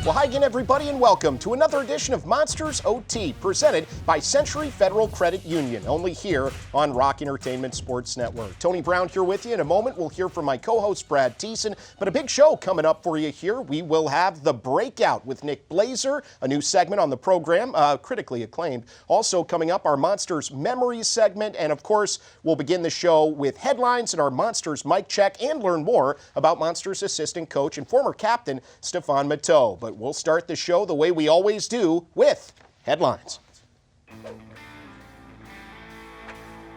Well, hi again, everybody, and welcome to another edition of Monsters OT, presented by Century Federal Credit Union, only here on Rock Entertainment Sports Network. Tony Brown here with you. In a moment, we'll hear from my co-host, Brad Thiessen, but a big show coming up for you here. We will have The Breakout with Nick Blazer, a new segment on the program, critically acclaimed. Also coming up, our Monsters Memories segment, and of course, we'll begin the show with headlines and our Monsters mic check and learn more about Monsters assistant coach and former captain, Stephane Matteau. But we'll start the show the way we always do with headlines.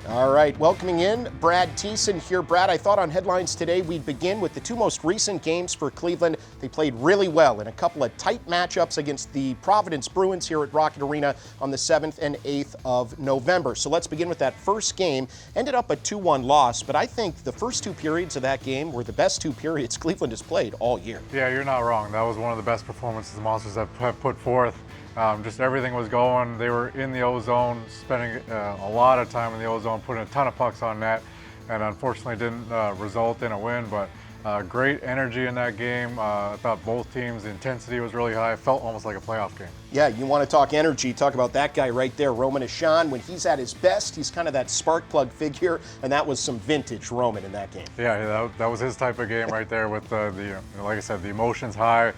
All right, welcoming in Brad Thiessen here. Brad, I thought on headlines today we'd begin with the two most recent games for Cleveland. They played really well in a couple of tight matchups against the Providence Bruins here at Rocket Arena on the 7th and 8th of November. So let's begin with that first game. Ended up a 2-1 loss, but I think the first two periods of that game were the best two periods Cleveland has played all year. Yeah, you're not wrong. That was one of the best performances the Monsters have put forth. Just everything was going. They were in the O-zone, spending a lot of time in the O-zone, putting a ton of pucks on net, and unfortunately didn't result in a win, but great energy in that game. I thought both teams, the intensity was really high. It felt almost like a playoff game. Yeah, you want to talk energy, talk about that guy right there, Roman Ahcan. When he's at his best, he's kind of that spark plug figure, and that was some vintage Roman in that game. Yeah, that was his type of game right there with like I said, the emotions high.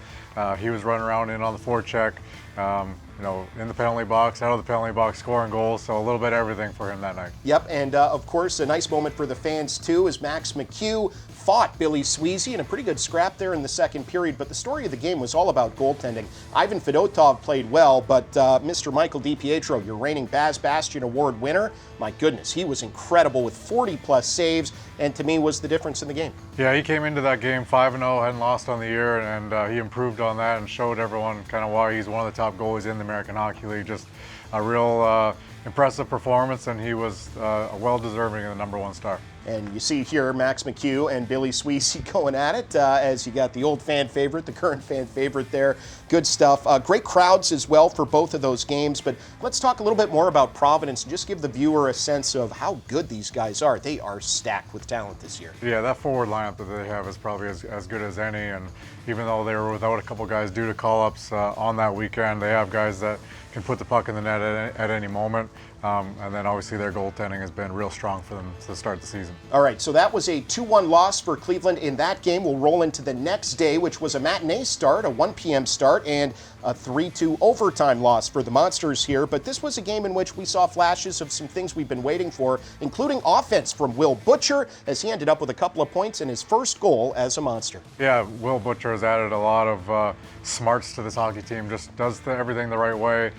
He was running around in on the forecheck, in the penalty box, out of the penalty box, scoring goals, so a little bit of everything for him that night. Yep, and of course, a nice moment for the fans too, as Max McHugh fought Billy Sweezy in a pretty good scrap there in the second period, but the story of the game was all about goaltending. Ivan Fedotov played well, but Mr. Michael DiPietro, your reigning Baz Bastion Award winner, my goodness, he was incredible with 40-plus saves, and to me was the difference in the game. Yeah, he came into that game 5-0, hadn't lost on the year, and he improved on that and showed everyone kind of why he's one of the top goalies in the American Hockey League. Just a real impressive performance, and he was well-deserving of the #1 star. And you see here Max McHugh and Billy Sweezy going at it as you got the old fan favorite, the current fan favorite there. Good stuff. Great crowds as well for both of those games. But let's talk a little bit more about Providence and just give the viewer a sense of how good these guys are. They are stacked with talent this year. Yeah, that forward lineup that they have is probably as good as any. And even though they were without a couple guys due to call-ups on that weekend, they have guys that can put the puck in the net at any moment. And then obviously their goaltending has been real strong for them to start the season. All right, so that was a 2-1 loss for Cleveland in that game. We'll roll into the next day, which was a matinee start, a 1 p.m. start, and a 3-2 overtime loss for the Monsters here. But this was a game in which we saw flashes of some things we've been waiting for, including offense from Will Butcher, as he ended up with a couple of points and his first goal as a Monster. Yeah, Will Butcher has added a lot of smarts to this hockey team, just does everything the right way.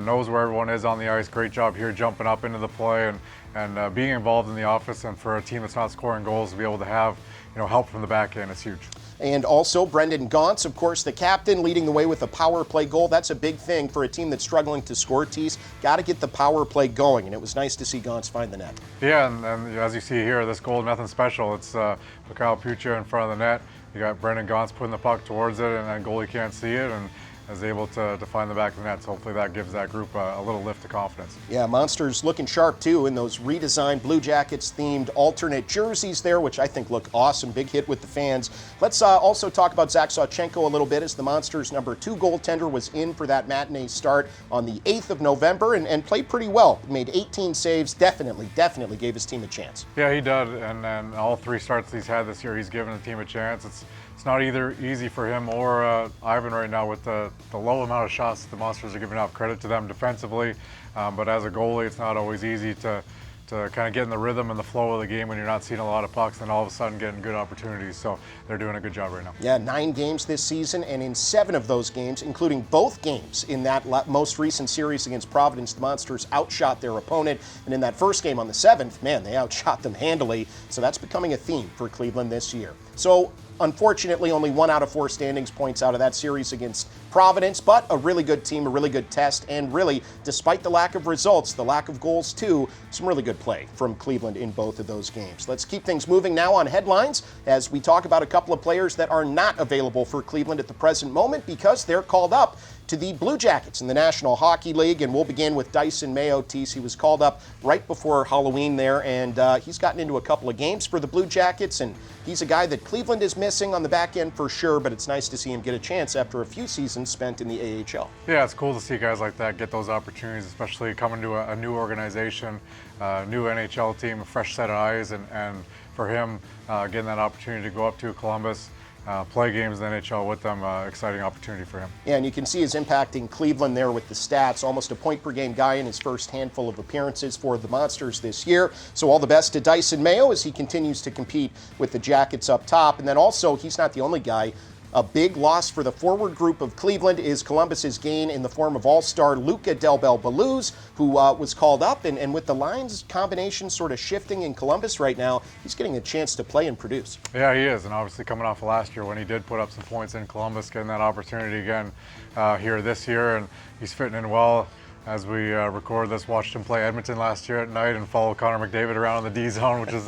Knows where everyone is on the ice. Great job here jumping up into the play and being involved in the offense. And for a team that's not scoring goals, to be able to have help from the back end is huge. And also Brendan Gaunce, of course, the captain, leading the way with a power play goal. That's a big thing for a team that's struggling to score, Tease. Got to get the power play going, and it was nice to see Gaunce find the net. Yeah, and as you see here, this goal, nothing special. It's Mikhail Pucha in front of the net. You got Brendan Gaunce putting the puck towards it, and then goalie can't see it, and is able to find the back of the net. So hopefully that gives that group a little lift of confidence. Yeah, Monsters looking sharp too in those redesigned Blue Jackets themed alternate jerseys there, which I think look awesome. Big hit with the fans. Let's also talk about Zach Sawchenko a little bit, as the Monsters' #2 goaltender was in for that matinee start on the 8th of November and played pretty well. Made 18 saves, definitely gave his team a chance. Yeah, he did, and all 3 starts he's had this year, he's given the team a chance. It's not either easy for him or Ivan right now with the low amount of shots the Monsters are giving up. Credit to them defensively, but as a goalie, it's not always easy to kind of get in the rhythm and the flow of the game when you're not seeing a lot of pucks and all of a sudden getting good opportunities. So they're doing a good job right now. Yeah, 9 games this season, and in 7 of those games, including both games in that most recent series against Providence, the Monsters outshot their opponent. And in that first game on the 7th, man, they outshot them handily. So that's becoming a theme for Cleveland this year. So unfortunately, only 1 out of 4 standings points out of that series against Providence, but a really good team, a really good test, and really, despite the lack of results, the lack of goals too, some really good play from Cleveland in both of those games. Let's keep things moving now on headlines as we talk about a couple of players that are not available for Cleveland at the present moment because they're called up. to the Blue Jackets in the National Hockey League, and we'll begin with Dyson Mayo. Tease, he was called up right before Halloween there, and he's gotten into a couple of games for the Blue Jackets, and he's a guy that Cleveland is missing on the back end for sure, but it's nice to see him get a chance after a few seasons spent in the AHL. Yeah, it's cool to see guys like that get those opportunities, especially coming to a new organization, new NHL team, a fresh set of eyes, and for him getting that opportunity to go up to Columbus, play games in the NHL with them, exciting opportunity for him. Yeah, and you can see his impact in Cleveland there with the stats. Almost a point per game guy in his first handful of appearances for the Monsters this year. So all the best to Dyson Mayo as he continues to compete with the Jackets up top. And then also, he's not the only guy. A big loss for the forward group of Cleveland is Columbus's gain in the form of all-star Luca Del Bel-Belluz, who was called up, and with the lines combination sort of shifting in Columbus right now, he's getting a chance to play and produce. Yeah, he is, and obviously coming off of last year when he did put up some points in Columbus, getting that opportunity again here this year, and he's fitting in well. As we record this, watched him play Edmonton last year at night and follow Connor McDavid around in the D zone, which is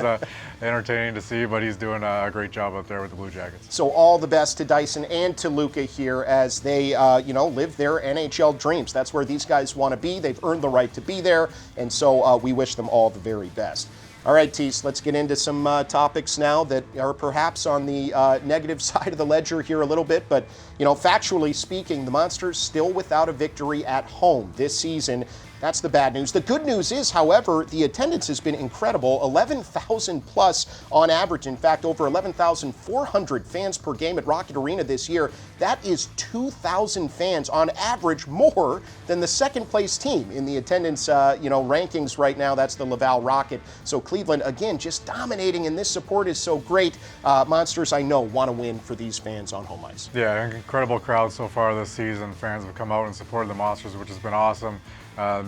entertaining to see, but he's doing a great job up there with the Blue Jackets. So all the best to Dyson and to Luca here as they, live their NHL dreams. That's where these guys want to be. They've earned the right to be there, and so we wish them all the very best. All right, Tease, let's get into some topics now that are perhaps on the negative side of the ledger here a little bit. But, factually speaking, the Monsters still without a victory at home this season. That's the bad news. The good news is, however, the attendance has been incredible, 11,000 plus on average. In fact, over 11,400 fans per game at Rocket Arena this year. That is 2,000 fans on average more than the second place team in the attendance rankings right now. That's the Laval Rocket. So Cleveland, again, just dominating, and this support is so great. Monsters, I know, want to win for these fans on home ice. Yeah, an incredible crowd so far this season. Fans have come out and supported the Monsters, which has been awesome.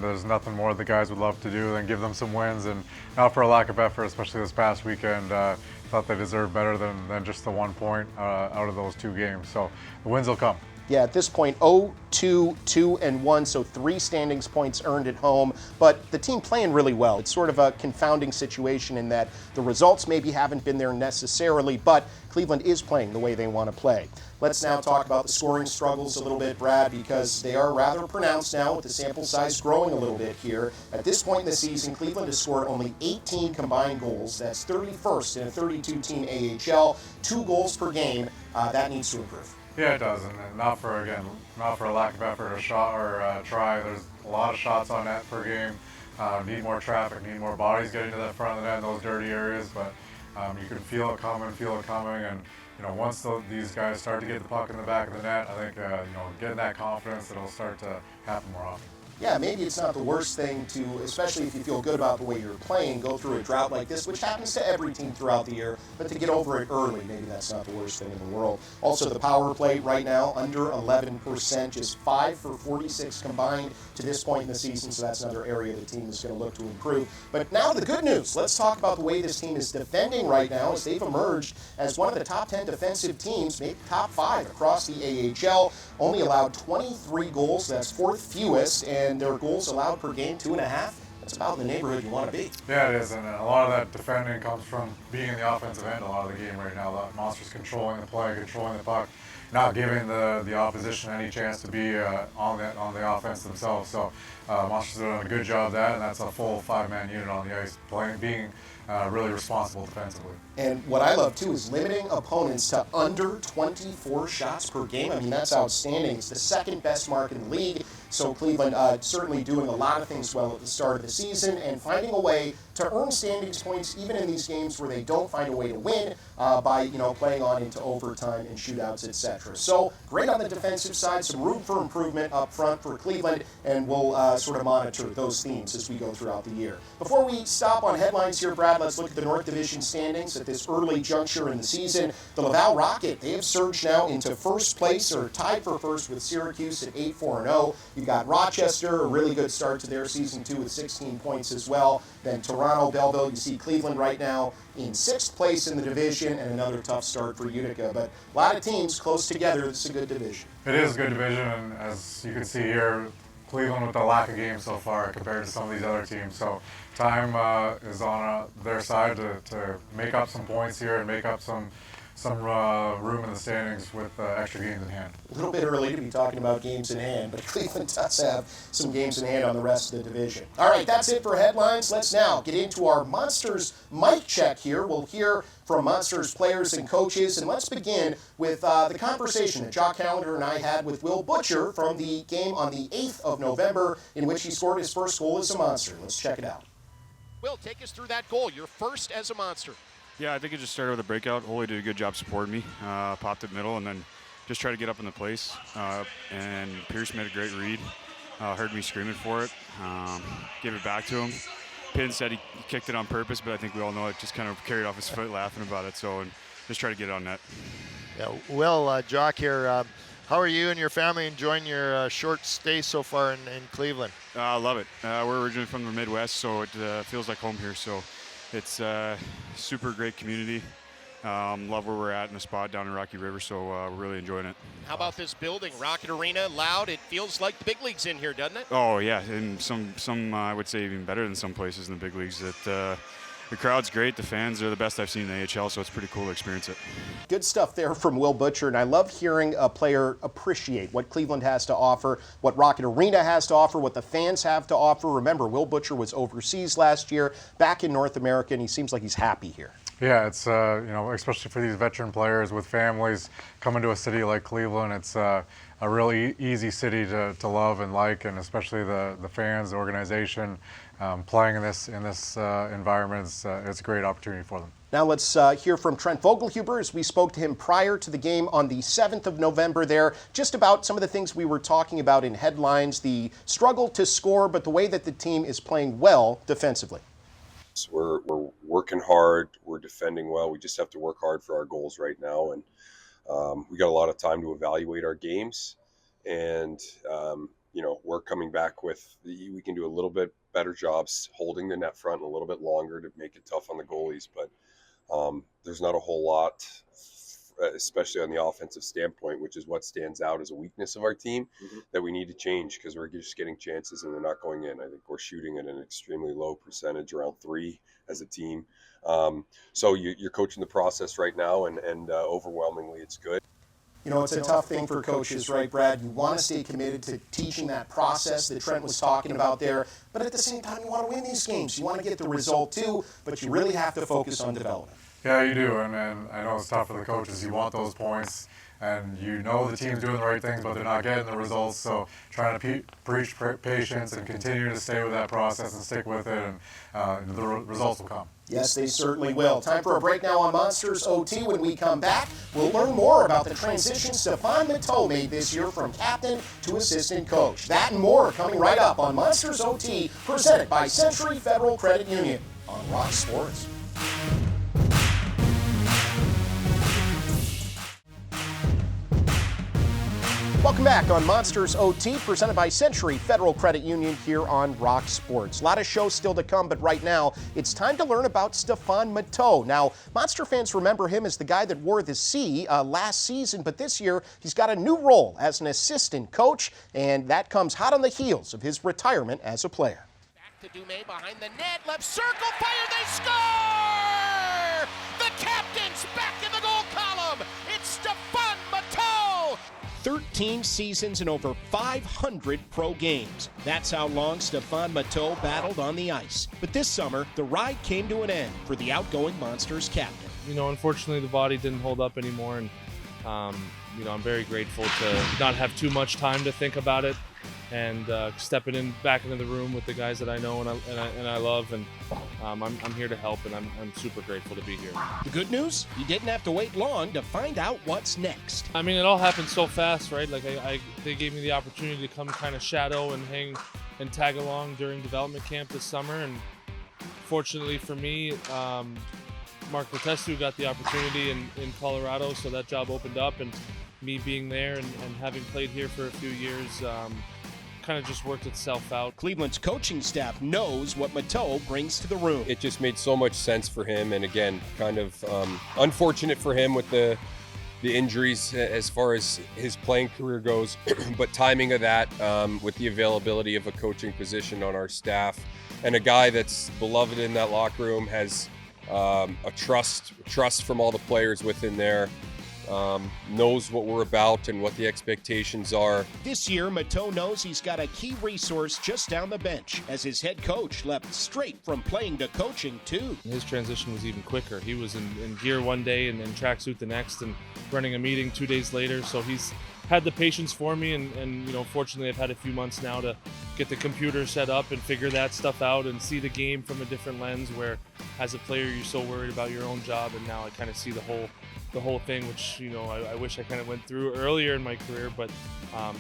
There's nothing more the guys would love to do than give them some wins, and not for a lack of effort, especially this past weekend. Thought they deserved better than just the 1 point out of those two games. So the wins will come. Yeah, at this point, 0-2, 2-1, so 3 standings points earned at home, but the team playing really well. It's sort of a confounding situation in that the results maybe haven't been there necessarily, but Cleveland is playing the way they want to play. Let's now talk about the scoring struggles a little bit, Brad, because they are rather pronounced now with the sample size growing a little bit here. At this point in the season, Cleveland has scored only 18 combined goals. That's 31st in a 32-team AHL, 2 goals per game. That needs to improve. Yeah, it does, and not for a lack of effort or shot or try. There's a lot of shots on net per game. Need more traffic, need more bodies getting to the front of the net in those dirty areas, but you can feel it coming, and once these guys start to get the puck in the back of the net, I think getting that confidence, it'll start to happen more often. Yeah, maybe it's not the worst thing to, especially if you feel good about the way you're playing, go through a drought like this, which happens to every team throughout the year, but to get over it early, maybe that's not the worst thing in the world. Also, the power play right now, under 11%, just 5 for 46 combined to this point in the season, so that's another area the team is going to look to improve. But now the good news. Let's talk about the way this team is defending right now as they've emerged as one of the top 10 defensive teams, maybe top 5 across the AHL, only allowed 23 goals, that's 4th fewest, and their goals allowed per game, 2.5. That's about in the neighborhood you want to be. Yeah, it is, and a lot of that defending comes from being in the offensive end a lot of the game right now. The Monsters controlling the play, controlling the puck, not giving the opposition any chance to be on the offense themselves. So Monsters are doing a good job of that, and that's a full 5-man unit on the ice, being really responsible defensively. And what I love, too, is limiting opponents to under 24 shots per game. I mean, that's outstanding. It's the second best mark in the league. So Cleveland certainly doing a lot of things well at the start of the season and finding a way to earn standings points even in these games where they don't find a way to win by playing on into overtime and shootouts, etc. So great on the defensive side, some room for improvement up front for Cleveland, and we'll sort of monitor those themes as we go throughout the year. Before we stop on headlines here, Brad, let's look at the North Division standings at this early juncture in the season. The Laval Rocket, they have surged now into first place, or tied for first with Syracuse at 8-4-0. You've got Rochester, a really good start to their season too with 16 points as well. Then Toronto, Belleville, you see Cleveland right now in 6th place in the division, and another tough start for Utica. But a lot of teams close together. It's a good division. It is a good division, and as you can see here, Cleveland with the lack of games so far compared to some of these other teams. So time is on their side to make up some points here and make up some some room in the standings with extra games in hand. A little bit early to be talking about games in hand, but Cleveland does have some games in hand on the rest of the division. All right, that's it for headlines. Let's now get into our Monsters mic check here. We'll hear from Monsters players and coaches, and let's begin with the conversation that Jock Callender and I had with Will Butcher from the game on the 8th of November in which he scored his first goal as a Monster. Let's check it out. Will, take us through that goal, your first as a Monster. Yeah, I think it just started with a breakout. Ole did a good job supporting me, popped it middle, and then just tried to get up in the place. And Pierce made a great read, heard me screaming for it, gave it back to him. Pin said he kicked it on purpose, but I think we all know it just kind of carried off his foot laughing about it, and just try to get it on net. Yeah, Will, Jock here. How are you and your family enjoying your short stay so far in Cleveland? I love it. We're originally from the Midwest, so it feels like home here. So it's a super great community. Love where we're at in the spot down in Rocky River, so we're really enjoying it. How about this building? Rocket Arena, loud. It feels like the big leagues in here, doesn't it? Oh, yeah, and some I would say even better than some places in the big leagues. The crowd's great. The fans are the best I've seen in the AHL, so it's pretty cool to experience it. Good stuff there from Will Butcher, and I love hearing a player appreciate what Cleveland has to offer, what Rocket Arena has to offer, what the fans have to offer. Remember, Will Butcher was overseas last year, back in North America, and he seems like he's happy here. Yeah, it's especially for these veteran players with families coming to a city like Cleveland, it's a really easy city to love and like, and especially the fans, the organization, playing in this environment. It's a great opportunity for them. Now let's hear from Trent Vogelhuber as we spoke to him prior to the game on the 7th of November there, just about some of the things we were talking about in headlines, the struggle to score, but the way that the team is playing well defensively. We're working hard. We're defending well. We just have to work hard for our goals right now. And we got a lot of time to evaluate our games. And, we're coming back with we can do a little bit better jobs holding the net front a little bit longer to make it tough on the goalies. But there's not a whole lot, especially on the offensive standpoint, which is what stands out as a weakness of our team, that we need to change because we're just getting chances and they're not going in. I think we're shooting at an extremely low percentage, around 3 as a team. So you're coaching the process right now, and overwhelmingly it's good. You know, it's a tough thing for coaches, right, Brad? You want to stay committed to teaching that process that Trent was talking about there, but at the same time, you want to win these games. You want to get the result too, but you really have to focus on development. Yeah, you do, and I know it's tough for the coaches. You want those points, and you know the team's doing the right things, but they're not getting the results. So trying to preach patience and continue to stay with that process and stick with it, and the results will come. Yes, they certainly will. Time for a break now on Monsters OT. When we come back, we'll learn more about the transition Stefan Matteau made this year from captain to assistant coach. That and more coming right up on Monsters OT, presented by Century Federal Credit Union on Rock Sports. Welcome back on Monsters OT, presented by Century Federal Credit Union here on Rock Sports. A lot of shows still to come, but right now it's time to learn about Stefan Matteau. Now, Monster fans remember him as the guy that wore the C last season, but this year he's got a new role as an assistant coach, and that comes hot on the heels of his retirement as a player. Back to Dumais behind the net, left circle, fire, they score! The captain's back in the goal column. It's Stefan Matteau. 13 seasons and over 500 pro games. That's how long Stefan Matteau battled on the ice. But this summer, the ride came to an end for the outgoing Monsters captain. Unfortunately, the body didn't hold up anymore, and I'm very grateful to not have too much time to think about it, and stepping back into the room with the guys that I know and I love, and I'm here to help, and I'm super grateful to be here. The good news, you didn't have to wait long to find out what's next. It all happened so fast, right? Like they gave me the opportunity to come kind of shadow and hang and tag along during development camp this summer, and fortunately for me, Mark Letestu got the opportunity in Colorado, so that job opened up, and me being there and having played here for a few years, kind of just worked itself out. Cleveland's coaching staff knows what Matteau brings to the room. It just made so much sense for him, and again, kind of unfortunate for him with the injuries as far as his playing career goes, but timing of that with the availability of a coaching position on our staff, and a guy that's beloved in that locker room, has a trust from all the players within there. Knows what we're about and what the expectations are. This year, Mateau knows he's got a key resource just down the bench, as his head coach leapt straight from playing to coaching, too. His transition was even quicker. He was in gear one day and in tracksuit the next, and running a meeting 2 days later. So he's had the patience for me, and fortunately I've had a few months now to get the computer set up and figure that stuff out and see the game from a different lens, where as a player you're so worried about your own job, and now I kind of see the whole thing, which I wish I kind of went through earlier in my career, but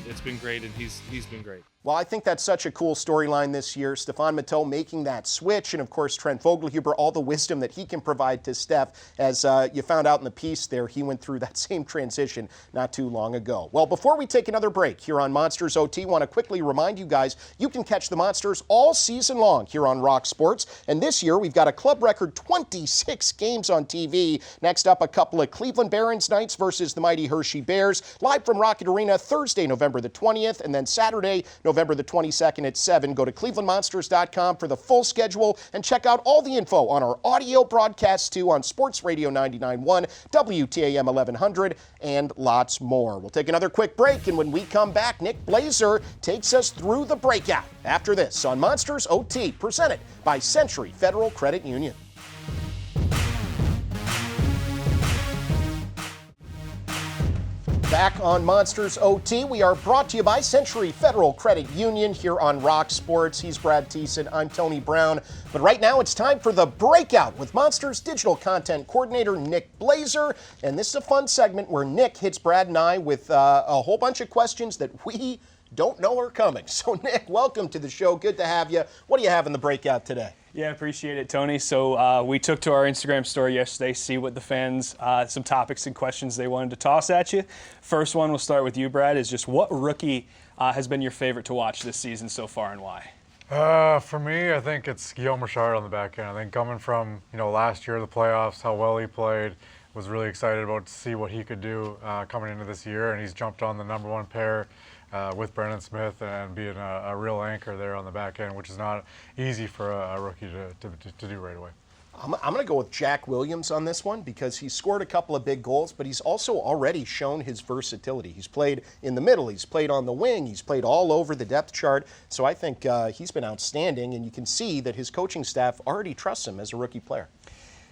it's been great, and he's been great. Well, I think that's such a cool storyline this year. Stéphane Mateau making that switch, and of course Trent Vogelhuber, all the wisdom that he can provide to Steph. As you found out in the piece there, he went through that same transition not too long ago. Well, before we take another break here on Monsters OT, I want to quickly remind you guys, you can catch the Monsters all season long here on Rock Sports. And this year, we've got a club record 26 games on TV. Next up, a couple of Cleveland Barons nights versus the mighty Hershey Bears, live from Rocket Arena Thursday, November the 20th, and then Saturday, November the 22nd at 7. Go to clevelandmonsters.com for the full schedule and check out all the info on our audio broadcasts too on Sports Radio 99.1, WTAM 1100, and lots more. We'll take another quick break, and when we come back, Nick Blazer takes us through the breakout. After this on Monsters OT, presented by Century Federal Credit Union. Back on Monsters OT, we are brought to you by Century Federal Credit Union here on Rock Sports. He's Brad Thiessen, I'm Tony Brown. But right now it's time for the breakout with Monsters digital content coordinator Nick Blazer. And this is a fun segment where Nick hits Brad and I with a whole bunch of questions that we don't know are coming. So Nick, welcome to the show. Good to have you. What do you have in the breakout today? Yeah, appreciate it, Tony. So we took to our Instagram story yesterday, see what the fans, some topics and questions they wanted to toss at you. First one, we'll start with you, Brad, is just what rookie has been your favorite to watch this season so far and why? For me, I think it's Guillaume Richard on the back end. I think coming from last year, the playoffs, how well he played, was really excited about to see what he could do coming into this year, and he's jumped on the number one pair with Brendan Smith and being a real anchor there on the back end, which is not easy for a rookie to do right away. I'm going to go with Jack Williams on this one because he scored a couple of big goals, but he's also already shown his versatility. He's played in the middle, he's played on the wing, he's played all over the depth chart. So I think he's been outstanding, and you can see that his coaching staff already trusts him as a rookie player.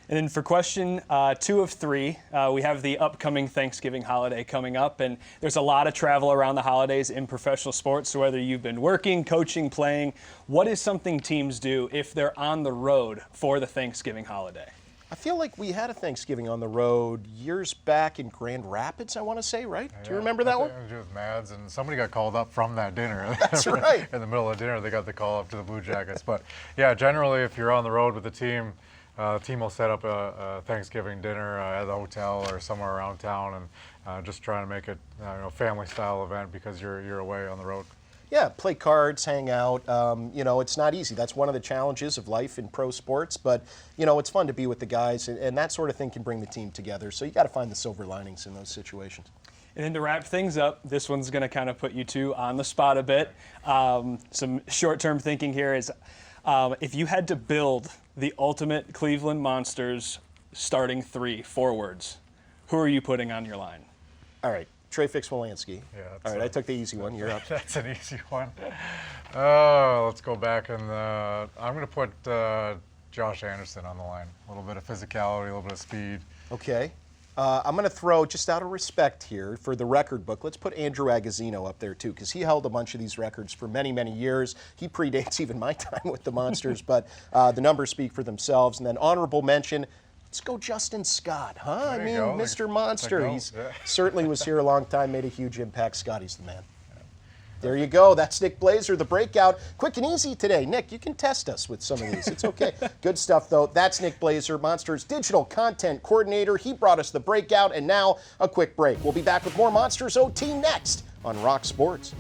And then for question 2 of 3, we have the upcoming Thanksgiving holiday coming up, and there's a lot of travel around the holidays in professional sports. So whether you've been working, coaching, playing, what is something teams do if they're on the road for the Thanksgiving holiday? I feel like we had a Thanksgiving on the road years back in Grand Rapids, I want to say, right? Do you remember that one? It was with Mads, and somebody got called up from that dinner. That's right. In the middle of dinner, they got the call up to the Blue Jackets. But yeah, generally, if you're on the road with the team will set up a Thanksgiving dinner at the hotel or somewhere around town, and just trying to make it a family-style event because you're away on the road. Yeah, play cards, hang out. It's not easy. That's one of the challenges of life in pro sports. But, it's fun to be with the guys, and that sort of thing can bring the team together. So you got to find the silver linings in those situations. And then to wrap things up, this one's going to kind of put you two on the spot a bit. Some short-term thinking here is if you had to build the ultimate Cleveland Monsters starting 3 forwards, who are you putting on your line? All right. Trey Fix-Wolanski. Yeah, all right, I took the easy one. You're up. That's an easy one. Let's go back, and I'm going to put Josh Anderson on the line. A little bit of physicality, a little bit of speed. Okay. I'm going to throw, just out of respect here, for the record book, let's put Andrew Agozzino up there, too, because he held a bunch of these records for many, many years. He predates even my time with the Monsters, but the numbers speak for themselves. And then honorable mention, let's go Justin Scott, huh? I mean, Mr. Monster. He's certainly was here a long time, made a huge impact. Scotty's the man. There you go. That's Nick Blazer, the breakout. Quick and easy today. Nick, you can test us with some of these. It's okay. Good stuff, though. That's Nick Blazer, Monsters digital content coordinator. He brought us the breakout, and now a quick break. We'll be back with more Monsters OT next on Rock Sports.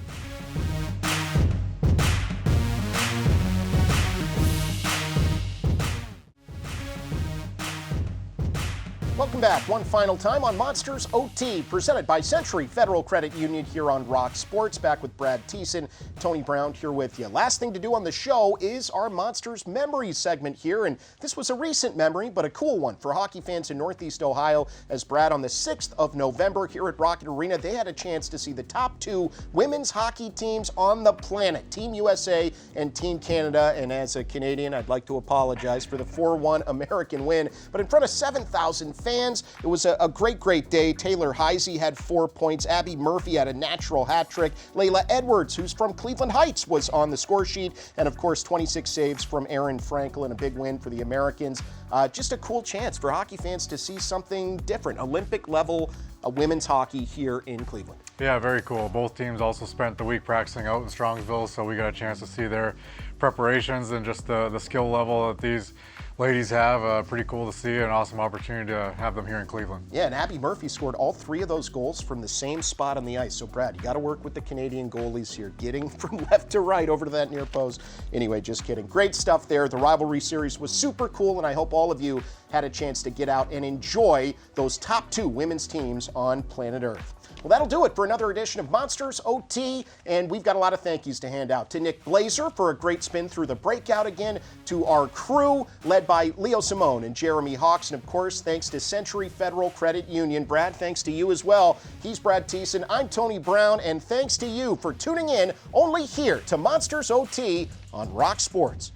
Welcome back one final time on Monsters OT, presented by Century Federal Credit Union here on Rock Sports. Back with Brad Thiessen, Tony Brown here with you. Last thing to do on the show is our Monsters Memories segment here, and this was a recent memory, but a cool one for hockey fans in Northeast Ohio, as Brad, on the 6th of November here at Rocket Arena, they had a chance to see the top 2 women's hockey teams on the planet, Team USA and Team Canada. And as a Canadian, I'd like to apologize for the 4-1 American win, but in front of 7,000 fans, it was a great day. Taylor Heisey had 4 points. Abby Murphy had a natural hat trick. Layla Edwards, who's from Cleveland Heights, was on the score sheet. And of course, 26 saves from Aaron Franklin, a big win for the Americans. Just a cool chance for hockey fans to see something different, Olympic level women's hockey here in Cleveland. Yeah, very cool. Both teams also spent the week practicing out in Strongsville, so we got a chance to see their preparations and just the skill level that these ladies have. Pretty cool to see, an awesome opportunity to have them here in Cleveland. Yeah, and Abby Murphy scored all 3 of those goals from the same spot on the ice. So, Brad, you got to work with the Canadian goalies here, getting from left to right over to that near post. Anyway, just kidding. Great stuff there. The rivalry series was super cool, and I hope all of you had a chance to get out and enjoy those top 2 women's teams on planet Earth. Well, that'll do it for another edition of Monsters OT, and we've got a lot of thank yous to hand out. To Nick Blazer for a great spin through the breakout again, to our crew led by Leo Simone and Jeremy Hawks, and of course, thanks to Century Federal Credit Union. Brad, thanks to you as well. He's Brad Thiessen, I'm Tony Brown, and thanks to you for tuning in only here to Monsters OT on Rock Sports.